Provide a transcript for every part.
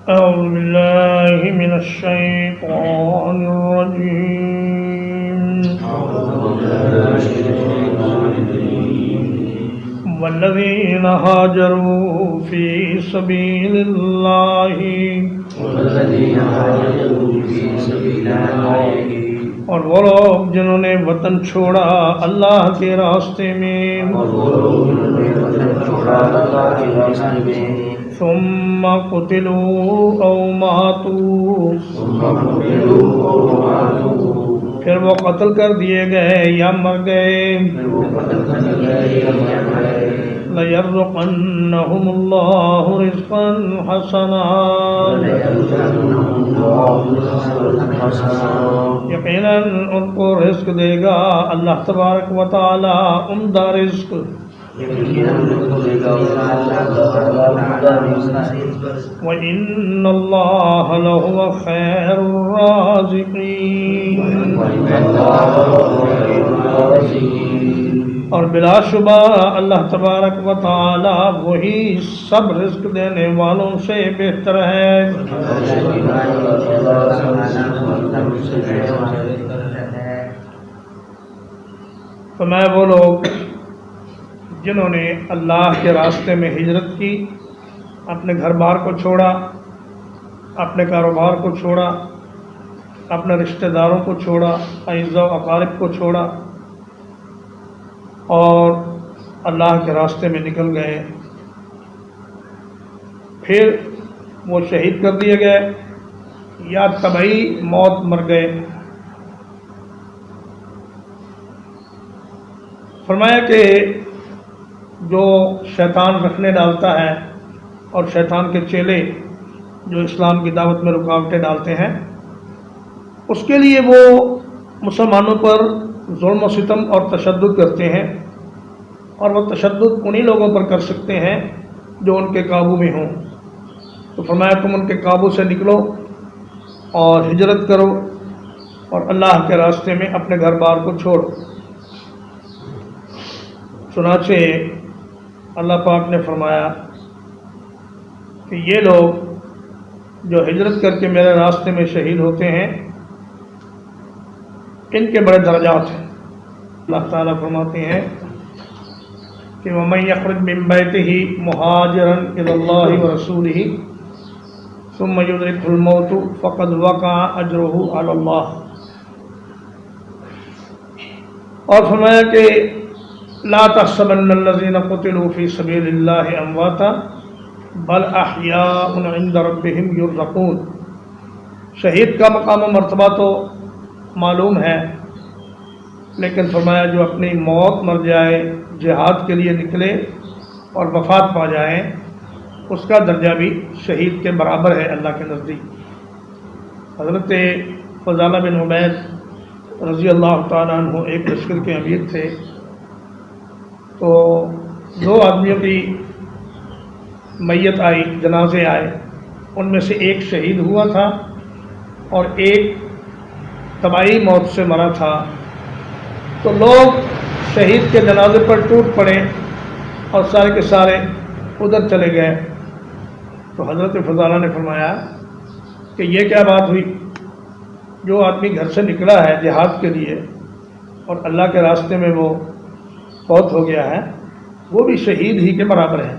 أعوذ بالله من الشيطان الرجيم والذين هاجروا في سبيل الله اور وہ لوگ جنہوں نے وطن چھوڑا اللہ کے راستے میں ثم قتلوا او ماتوا پھر وہ قتل کر دیے گئے یا مر گئے لَيَرْزُقَنَّهُمُ اللَّهُ رِزْقًا حَسَنًا یقیناً ان کو رزق دے گا اللہ تبارک و تعالی عمدہ رزق وَإِنَّ اللَّهَ لَهُوَ خَيْرُ الرَّازِقِينَ اور بلا شبہ اللہ تبارک و تعالی وہی سب رزق دینے والوں سے بہتر ہے تو میں وہ لوگ جنہوں نے اللہ کے راستے میں ہجرت کی، اپنے گھر بار کو چھوڑا، اپنے کاروبار کو چھوڑا، اپنے رشتہ داروں کو چھوڑا، اعزاء و اقارب کو چھوڑا اور اللہ کے راستے میں نکل گئے، پھر وہ شہید کر دیے گئے یا طبعی موت مر گئے۔ فرمایا کہ جو شیطان رکھنے ڈالتا ہے اور شیطان کے چیلے جو اسلام کی دعوت میں رکاوٹیں ڈالتے ہیں، اس کے لیے وہ مسلمانوں پر ظلم و ستم اور تشدد کرتے ہیں، اور وہ تشدد انہی لوگوں پر کر سکتے ہیں جو ان کے قابو میں ہوں۔ تو فرمایا تم ان کے قابو سے نکلو اور ہجرت کرو اور اللہ کے راستے میں اپنے گھر بار کو چھوڑو۔ چنانچہ اللہ پاک نے فرمایا کہ یہ لوگ جو ہجرت کر کے میرے راستے میں شہید ہوتے ہیں ان کے بڑے درجات ہیں۔ اللہ تعالیٰ فرماتے ہیں کہ وَمَن يَخْرُجْ مِن بَيْتِهِ مُهَاجِرًا إِلَى اللَّهِ وَرَسُولِهِ ثُمَّ يُدْرِكْهُ الْمَوْتُ فَقَدْ وَقَعَ أَجْرُهُ عَلَى اللَّهِ۔ اور فرمایا کہ لا تحسبن الذين قتلوا في سبيل الله امواتا بل احياء عند ربهم يرزقون۔ شہید کا مقام و مرتبہ تو معلوم ہے، لیکن فرمایا جو اپنی موت مر جائے، جہاد کے لیے نکلے اور وفات پا جائیں، اس کا درجہ بھی شہید کے برابر ہے اللہ کے نزدیک۔ حضرت فضالہ بن عبید رضی اللہ تعالیٰ عنہ ایک لشکر کے امیر تھے، تو دو آدمیوں کی میت آئی، جنازے آئے، ان میں سے ایک شہید ہوا تھا اور ایک طبعی موت سے مرا تھا۔ تو لوگ شہید کے جنازے پر ٹوٹ پڑے اور سارے کے سارے ادھر چلے گئے۔ تو حضرت فضالہ نے فرمایا کہ یہ کیا بات ہوئی، جو آدمی گھر سے نکلا ہے جہاد کے لیے اور اللہ کے راستے میں وہ فوت ہو گیا ہے، وہ بھی شہید ہی کے برابر ہے۔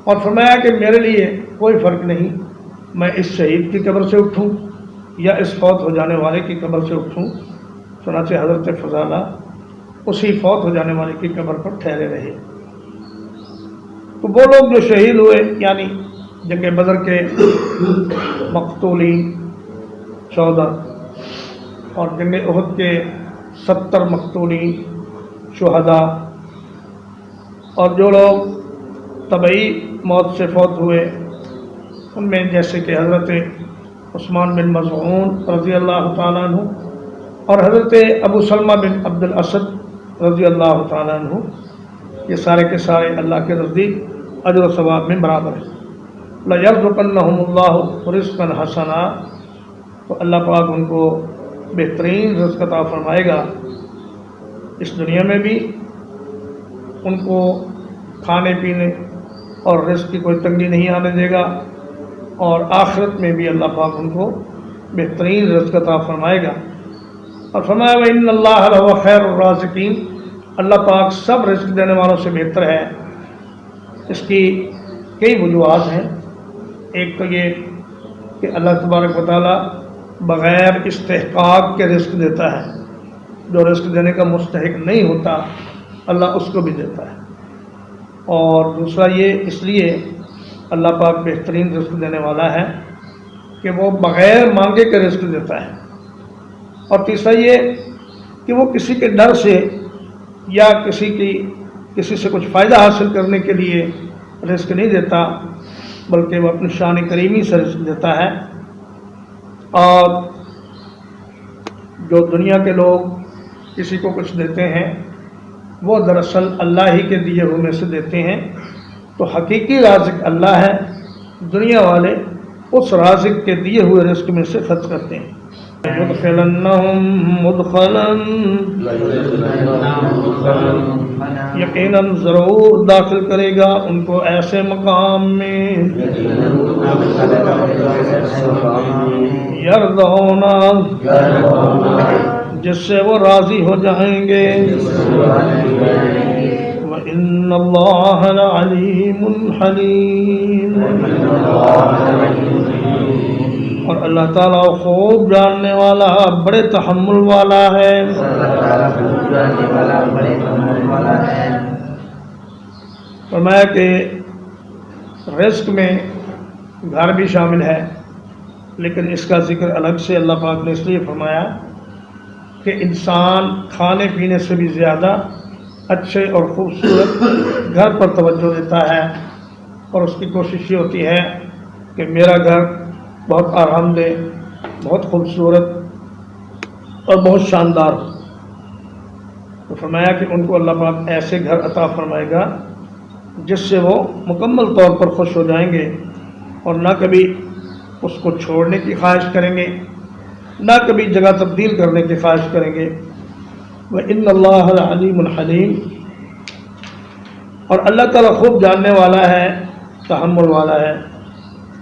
اور فرمایا کہ میرے لیے کوئی فرق نہیں، میں اس شہید کی قبر سے اٹھوں یا اس فوت ہو جانے والے کی قبر سے اٹھوں۔ چنانچہ حضرت فضالہ اسی فوت ہو جانے والے کی قبر پر ٹھہرے رہے۔ تو وہ لوگ جو شہید ہوئے، یعنی جنگ بدر کے مقتولین 14 اور جنگ احد کے 70 مقتولین شہداء، اور جو لوگ طبعی موت سے فوت ہوئے ان میں جیسے کہ حضرت عثمان بن مظعون رضی اللہ تعالیٰ عنہ اور حضرت ابو سلمہ بن عبد الاسد رضی اللہ تعالیٰ عنہ، یہ سارے کے سارے اللہ کے نزدیک اجر و ثواب میں برابر ہیں۔ لَيَرْزُقَنَّهُمُ اللَّهُ رِزْقًا حَسَنًا، تو اللہ پاک ان کو بہترین رزق عطا فرمائے گا، اس دنیا میں بھی ان کو کھانے پینے اور رزق کی کوئی تنگی نہیں آنے دے گا، اور آخرت میں بھی اللہ پاک ان کو بہترین رزق عطا فرمائے گا۔ اور فرمایا وَإِنَّ اللَّهَ لَهُوَ خَيْرُ الرَّازِقِينَ، اللہ پاک سب رزق دینے والوں سے بہتر ہے۔ اس کی کئی وجوہات ہیں۔ ایک تو یہ کہ اللہ تبارک و تعالیٰ بغیر استحقاق کے رزق دیتا ہے، جو رزق دینے کا مستحق نہیں ہوتا اللہ اس کو بھی دیتا ہے۔ اور دوسرا یہ اس لیے اللہ پاک بہترین رزق دینے والا ہے کہ وہ بغیر مانگے کے رزق دیتا ہے۔ اور تیسرا یہ کہ وہ کسی کے ڈر سے یا کسی سے کچھ فائدہ حاصل کرنے کے لیے رزق نہیں دیتا، بلکہ وہ اپنی شان کریمی سے رزق دیتا ہے۔ اور جو دنیا کے لوگ کسی کو کچھ دیتے ہیں وہ دراصل اللہ ہی کے دیے ہوئے میں سے دیتے ہیں، تو حقیقی رازق اللہ ہے، دنیا والے اس رازق کے دیے ہوئے رزق میں سے خرچ کرتے ہیں۔ يدخلنهم مدخلا، یقیناً ضرور داخل کرے گا ان کو ایسے مقام میں یرضونا، جس سے وہ راضی ہو جائیں گے۔ وَإِنَّ اللَّهَ لَعَلِيمٌ حَلِيمٌ، اور اللہ تعالیٰ خوب جاننے والا بڑے تحمل والا ہے۔ فرمایا کہ رزق میں گھر بھی شامل ہے، لیکن اس کا ذکر الگ سے اللہ پاک نے اس لیے فرمایا کہ انسان کھانے پینے سے بھی زیادہ اچھے اور خوبصورت گھر پر توجہ دیتا ہے، اور اس کی کوشش یہ ہوتی ہے کہ میرا گھر بہت آرام دہ، بہت خوبصورت اور بہت شاندار ہو۔ تو فرمایا کہ ان کو اللہ پاک ایسے گھر عطا فرمائے گا جس سے وہ مکمل طور پر خوش ہو جائیں گے، اور نہ کبھی اس کو چھوڑنے کی خواہش کریں گے، نہ کبھی جگہ تبدیل کرنے کی خواہش کریں گے۔ وَإِنَّ اللَّهَ لَعَلِيمٌ حَلِيمٌ، اور اللہ تعالیٰ خوب جاننے والا ہے، تحمل والا ہے۔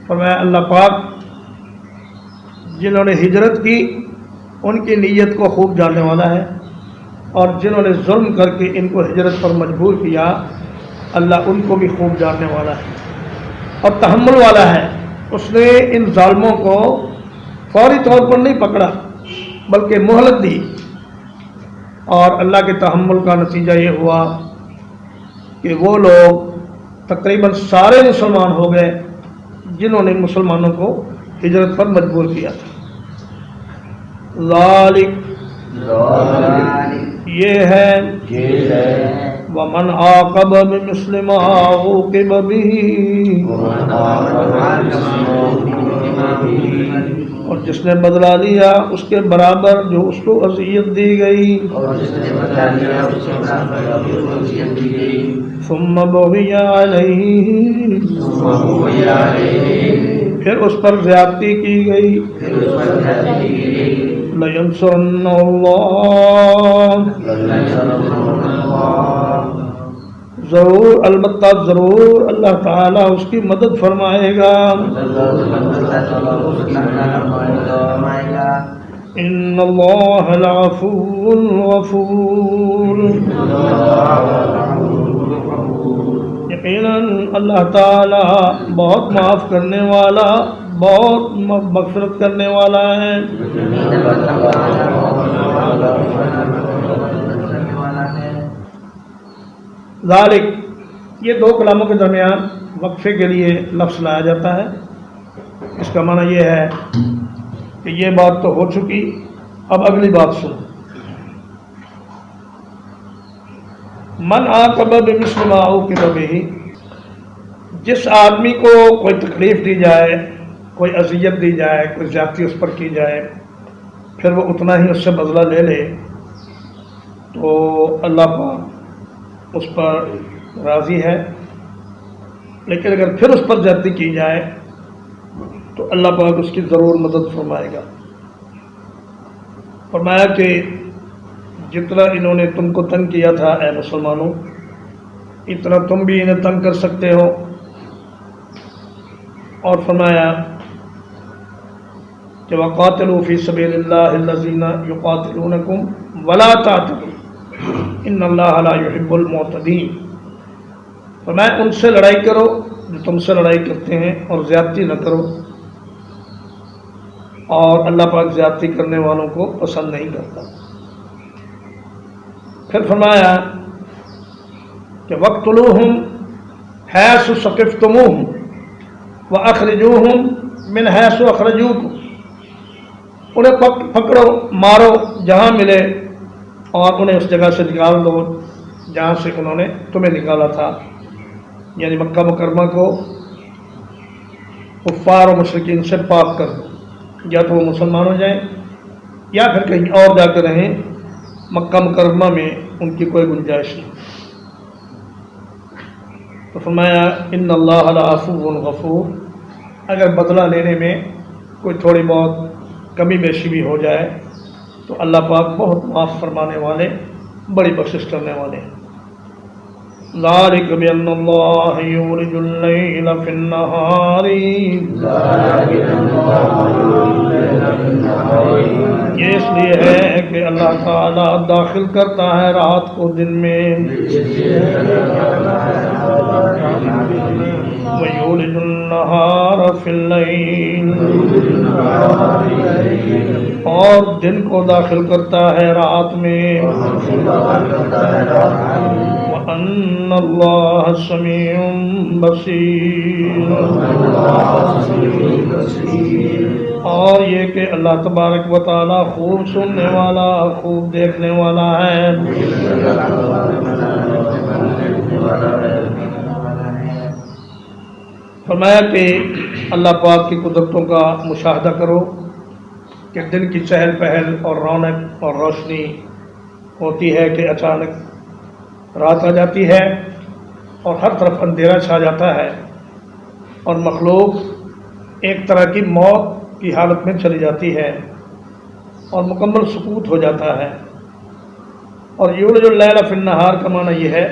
فرمایا اللہ پاک جنہوں نے ہجرت کی ان کی نیت کو خوب جاننے والا ہے، اور جنہوں نے ظلم کر کے ان کو ہجرت پر مجبور کیا اللہ ان کو بھی خوب جاننے والا ہے اور تحمل والا ہے۔ اس نے ان ظالموں کو فوری طور پر نہیں پکڑا بلکہ مہلت دی، اور اللہ کے تحمل کا نتیجہ یہ ہوا کہ وہ لوگ تقریباً سارے مسلمان ہو گئے جنہوں نے مسلمانوں کو ہجرت پر مجبور کیا تھا۔ ذالک، یہ ہے، ومن عاقب بمثل ما عوقب به، اور جس نے بدلہ لیا اس کے برابر جو اس کو اذیت دی گئی۔ ثم بغی علیہ، پھر اس پر زیادتی کی گئی۔ لَيَنصُرَنَّهُ اللَّهُ، ضرور البتہ ضرور اللہ تعالیٰ اس کی مدد فرمائے گا۔ ان اللہ لعفو غفور، یقیناً اللہ تعالیٰ بہت معاف کرنے والا، بہت مغفرت کرنے والا ہے۔ ذالک، یہ دو کلاموں کے درمیان وقفے کے لیے لفظ لایا جاتا ہے۔ اس کا معنی یہ ہے کہ یہ بات تو ہو چکی، اب اگلی بات سنو۔ من عاقب بمثل ما عوقب به، جس آدمی کو کوئی تکلیف دی جائے، کوئی اذیت دی جائے، کوئی زیادتی اس پر کی جائے، پھر وہ اتنا ہی اس سے بدلہ لے لے، تو اللہ پاک اس پر راضی ہے۔ لیکن اگر پھر اس پر زیادتی کی جائے تو اللہ پاک اس کی ضرور مدد فرمائے گا۔ فرمایا کہ جتنا انہوں نے تم کو تنگ کیا تھا اے مسلمانوں، اتنا تم بھی انہیں تنگ کر سکتے ہو۔ اور فرمایا کہ وقاتلوا فی سبیل اللہ الذین یقاتلونکم ولا تعتدوا ان اللہ لا یحب المعتدین. فرمایا ان سے لڑائی کرو جو تم سے لڑائی کرتے ہیں اور زیادتی نہ کرو، اور اللہ پاک زیادتی کرنے والوں کو پسند نہیں کرتا. پھر فرمایا کہ وقتلوہم حیث ثقفتموہم واخرجوہم من حیث اخرجوکم. انہیں پکڑو مارو جہاں ملے اور انہیں اس جگہ سے نکال دو جہاں سے انہوں نے تمہیں نکالا تھا. یعنی مکہ مکرمہ کو کفار و مشرکین سے پاک کر دو، یا تو وہ مسلمان ہو جائیں یا پھر کہیں اور جا کر رہیں، مکہ مکرمہ میں ان کی کوئی گنجائش نہیں. تو فرمایا ان اللہ لعفو غفور. اگر بدلہ لینے میں کوئی تھوڑی بہت کمی بیشی بھی ہو جائے تو اللہ پاک بہت معاف فرمانے والے، بڑی بخشش کرنے والے ہیں. ذالک بأن اللہ یولج اللیل فی النہار، یہ اس لیے ہے کہ اللہ تعالیٰ داخل کرتا ہے رات کو دن میں، ویولج النہار فی اللیل، اور دن کو داخل کرتا ہے رات میں، وَأَنَّ اللَّهَ سَمِيعٌ بَصِيرٌ، اور یہ کہ اللہ تبارک و تعالیٰ خوب سننے والا، خوب دیکھنے والا ہے. فرمایا کہ اللہ پاک کی قدرتوں کا مشاہدہ کرو کہ دن کی چہل پہل اور رونق اور روشنی ہوتی ہے کہ اچانک رات آ جاتی ہے اور ہر طرف اندھیرا چھا جاتا ہے اور مخلوق ایک طرح کی موت کی حالت میں چلی جاتی ہے اور مکمل سکوت ہو جاتا ہے. اور یولج اللیل فی النہار کا معنی یہ ہے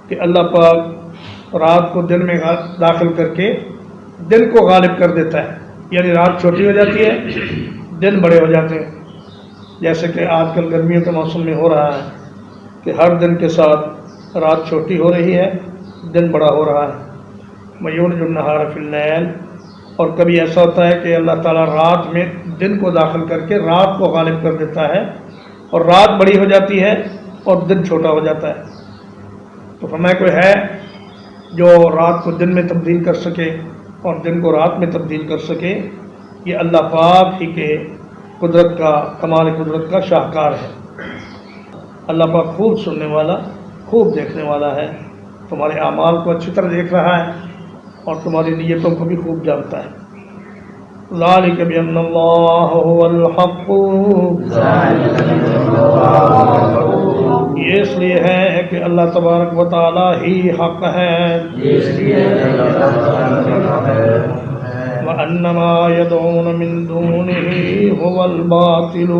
کہ اللہ پاک رات کو دن میں داخل کر کے دن کو غالب کر دیتا ہے. یعنی رات چھوٹی ہو جاتی ہے، دن بڑے ہو جاتے ہیں، جیسے کہ آج کل گرمیوں کے موسم میں ہو رہا ہے کہ ہر دن کے ساتھ رات چھوٹی ہو رہی ہے، دن بڑا ہو رہا ہے. وَيُولِجُ النَّهَارَ فِي اللَّيْلِ، اور کبھی ایسا ہوتا ہے کہ اللہ تعالیٰ رات میں دن کو داخل کر کے رات کو غالب کر دیتا ہے اور رات بڑی ہو جاتی ہے اور دن چھوٹا ہو جاتا ہے. تو فرمایا کوئی ہے جو رات کو دن میں تبدیل کر سکے اور دن کو رات میں تبدیل کر سکے؟ یہ اللہ پاک ہی کے قدرت کا، کمال قدرت کا شاہکار ہے. اللہ پاک خوب سننے والا، خوب دیکھنے والا ہے. تمہارے اعمال کو اچھی طرح دیکھ رہا ہے اور تمہاری نیتوں کو بھی خوب جانتا ہے. ذالک بأن اللہ هو الحق، یہ اس لیے ہے کہ اللہ تبارک و تعالیٰ ہی حق ہے. وَأَنَّ مَا يَدْعُونَ مِن دُونِهِ هُوَ الْبَاطِلُ،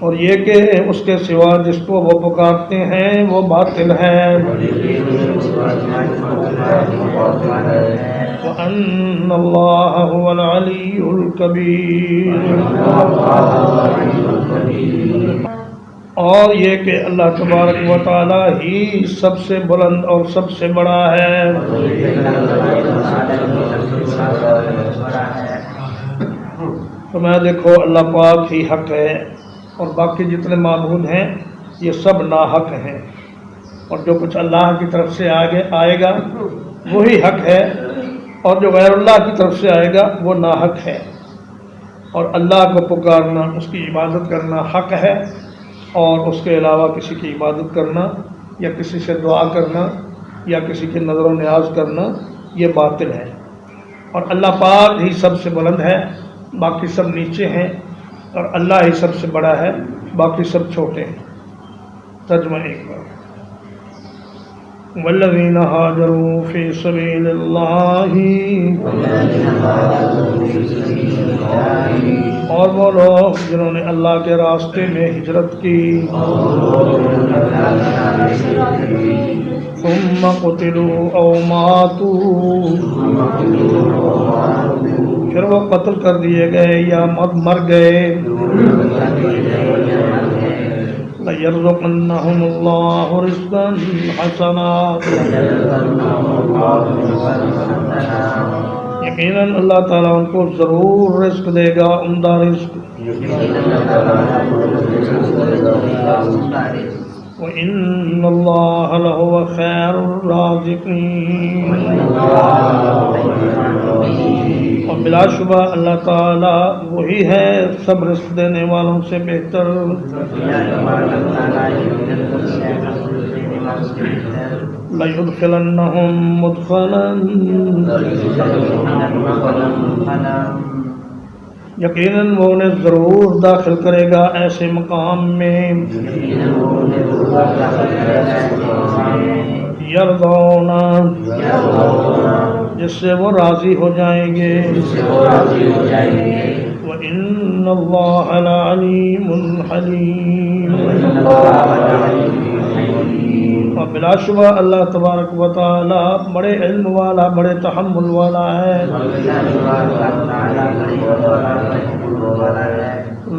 اور یہ کہ اس کے سوا جس کو وہ پکارتے ہیں وہ باطل ہے. وَأَنَّ اللَّهَ هُوَ الْعَلِيُّ الْكَبِيرُ، اور یہ کہ اللہ تبارک و تعالیٰ ہی سب سے بلند اور سب سے بڑا ہے. تو میں دیکھو اللہ پاک ہی حق ہے اور باقی جتنے معبود ہیں یہ سب ناحق ہیں، اور جو کچھ اللہ کی طرف سے آئے گا وہی حق ہے، اور جو غیر اللہ کی طرف سے آئے گا وہ ناحق ہے. اور اللہ کو پکارنا، اس کی عبادت کرنا حق ہے، اور اس کے علاوہ کسی کی عبادت کرنا یا کسی سے دعا کرنا یا کسی کی نظر و نیاز کرنا یہ باطل ہے. اور اللہ پاک ہی سب سے بلند ہے، باقی سب نیچے ہیں، اور اللہ ہی سب سے بڑا ہے، باقی سب چھوٹے ہیں. ترجمہ ایک بار. والذین هاجروا فی سبیل اللہ اور وہ لوگ جنہوں نے اللہ کے راستے میں ہجرت کی ثم قتلوا او ماتوا پھر وہ قتل کر دیے گئے یا مر گئے لَيَرْزُقَنَّهُمُ اللَّهُ رِزْقًا حَسَنًا یقیناً اللہ تعالیٰ ان کو ضرور رزق دے گا، عمدہ رزق. وَإِنَّ اللَّهَ لَهُوَ خَيْرُ الرَّازِقِينَ اور بلا شبہ اللہ تعالیٰ وہی ہے سب رزق دینے والوں سے بہتر. لَيُدْخِلَنَّهُمْ مُدْخَلًا یقیناً وہ انہیں ضرور داخل کرے گا ایسے مقام میں یرضون جس سے وہ راضی ہو جائیں گے. وَإِنَّ اللَّهَ لَعَلِيمٌ حَلِيمٌ اور بلا شبہ اللہ تبارک و تعالی بڑے علم والا، بڑے تحمل والا ہے.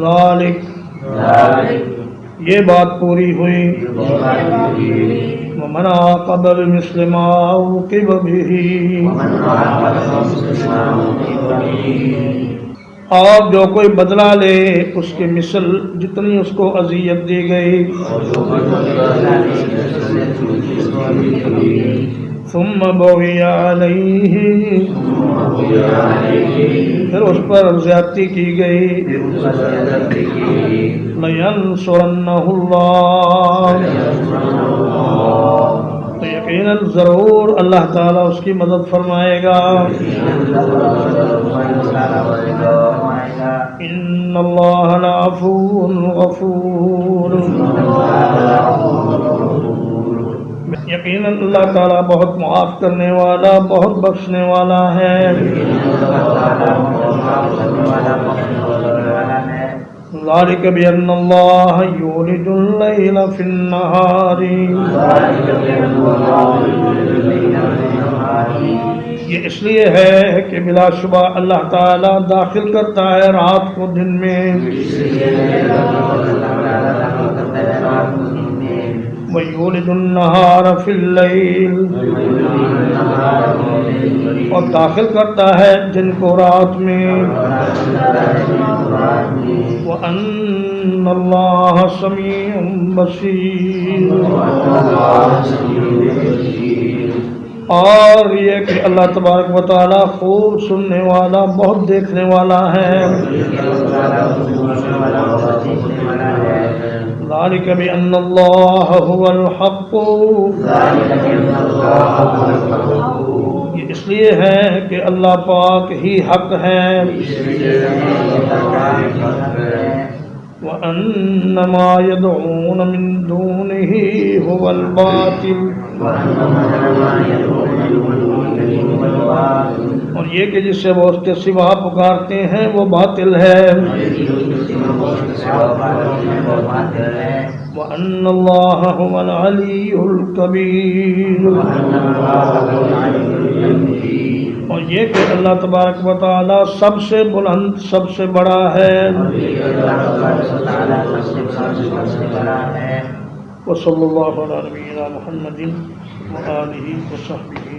ذالک یہ بات پوری ہوئی. وَمَنْ عَاقَبَ بِمِثْلِ مَا عُوقِبَ بِهِ اور جو کوئی بدلہ لے اس کے مثل جتنی اس کو اذیت دی گئی. ثم بغی علیہ پھر اس پر زیادتی کی گئی. لینصرنہ اللہ تو یقیناً ضرور اللہ تعالیٰ اس کی مدد فرمائے گا. ان اللہ لعفو غفور یقیناً اللہ تعالیٰ بہت معاف کرنے والا، بہت بخشنے والا ہے. ذالک بأن اللہ یولج اللیل فی النہار یہ اس لیے ہے کہ بلا شبہ اللہ تعالیٰ داخل کرتا ہے رات کو دن میں. وَيُولِجُ النَّهَارَ فِي اللَّيْلِ اور داخل کرتا ہے دن کو رات میں. وَأَنَّ اللَّهَ سَمِيعٌ بَصِيرٌ اور یہ کہ اللہ تبارک و تعالیٰ خوب سننے والا، بہت دیکھنے والا ہے. ذالک بأن اللہ هو الحق یہ اس لیے ہے کہ اللہ پاک ہی حق ہے. وَأَنَّ مَا يَدْعُونَ مِن دُونِهِ هُوَ الْبَاطِلُ اور یہ کہ جس سے وہ اس کے سوا پکارتے ہیں وہ باطل ہے. وَأَنَّ اللَّهَ هُوَ الْعَلِيُّ الْكَبِيرُ اور یہ کہ اللہ تبارک و تعالی سب سے بلند، سب سے بڑا ہے. وصلی اللہ علی نبینا محمد وآلہ وصحبہ